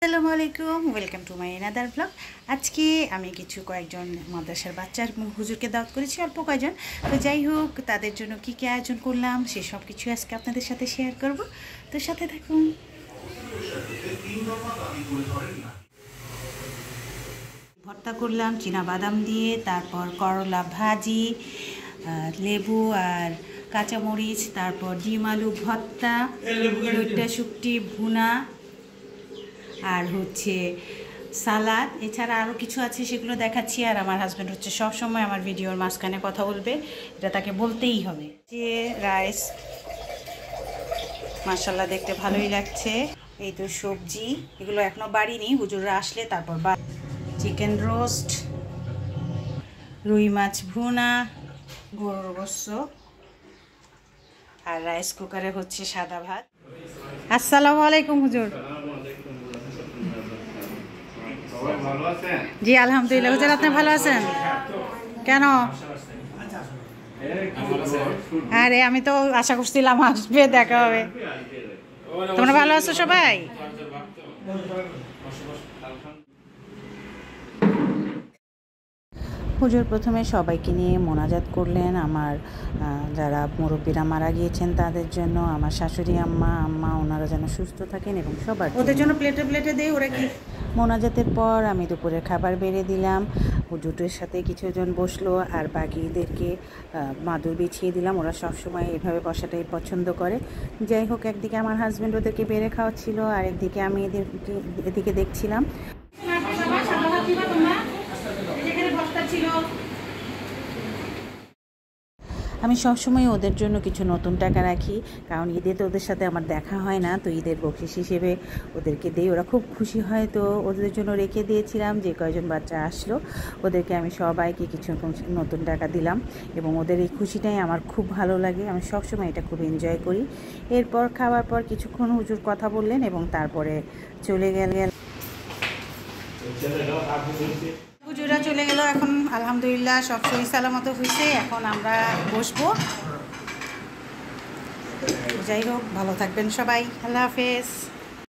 আসসালামু আলাইকুম, welcome to my another blog. আজকে আমি কয়েকজন মাদ্রাসার বাচ্চার হুজুরকে দাওয়াত করেছি, অল্প কয়েকজন। তো যাই হোক, তাদের জন্য কী কী আয়োজন করলাম সেসব কিছু আজকে আপনাদের সাথে শেয়ার করব। তো সাথে থাকুন। ভর্তা করলাম বাদাম দিয়ে, তারপর করলা ভাজি, লেবু আর কাঁচামরিচ, তারপর ডিম আলু ভর্তা, দুইটা শুকটি ভুনা, আর সালাদ। এছাড়া আরও কিছু আছে, সেগুলো দেখাচ্ছি। আর আমার হাজব্যান্ড সব সময় আমার ভিডিওর মাঝখানে কথা বলবে, এটা তাকে বলতেই হবে। যে রাইস, মাশাআল্লাহ দেখতে ভালোই লাগছে। এই তো সবজি, এগুলো এখনও বাড়িনি, হুজুররা আসলে তারপর চিকেন রোস্ট, রুই মাছ ভুনা, গরুর গোশত, আর রাইস কুকারে সাদা ভাত। আসসালামু আলাইকুম হুজুর। জি আলহামদুলিল্লাহ। হুজুর আপনি ভালো আছেন? কেন? আরে আমি তো আশা করছিলাম আসবে, দেখা হবে। তোমরা ভালো আছো সবাই? হুজুর প্রথমে সবাইকে নিয়ে মোনাজাত করলেন। আমার যারা মুরব্বীরা মারা গিয়েছেন তাদের জন্য, আমার শাশুড়ি আম্মা ওনারা যেন সুস্থ থাকেন এবং সবার ওদের জন্য প্লেটে দেয় ওরা কি। মোনাজাতের পর আমি দুপুরের খাবার বেড়ে দিলাম। হুজুরের সাথে কিছুজন বসলো আর বাকিদেরকে মাদুর বিছিয়ে দিলাম। ওরা সবসময় এভাবে বসাটাই পছন্দ করে। যাই হোক, একদিকে আমার হাজব্যান্ড ওদেরকে বেড়ে খাওয়াচ্ছিল, আর একদিকে আমি এদিকে দেখছিলাম। আমি সবসময় ওদের জন্য কিছু নতুন টাকা রাখি, কারণ ঈদে তো ওদের সাথে আমার দেখা হয় না। তো ঈদের বকশিস হিসেবে ওদেরকে দিই, ওরা খুব খুশি হয়। তো ওদের জন্য রেখে দিয়েছিলাম। যে কয়জন বাচ্চা আসলো ওদেরকে আমি সবাইকে কিছু নতুন টাকা দিলাম, এবং ওদের এই খুশিটাই আমার খুব ভালো লাগে। আমি সবসময় এটা খুব এনজয় করি। এরপর খাওয়ার পর কিছুক্ষণ হুজুর কথা বললেন এবং তারপরে চলে গেলেন। হুজুরা চলে গেল। এখন আলহামদুলিল্লাহ সব সহি সালামত হয়েছে। এখন আমরা বসবো। যাই হোক, ভালো থাকবেন সবাই। আল্লাহ হাফেজ।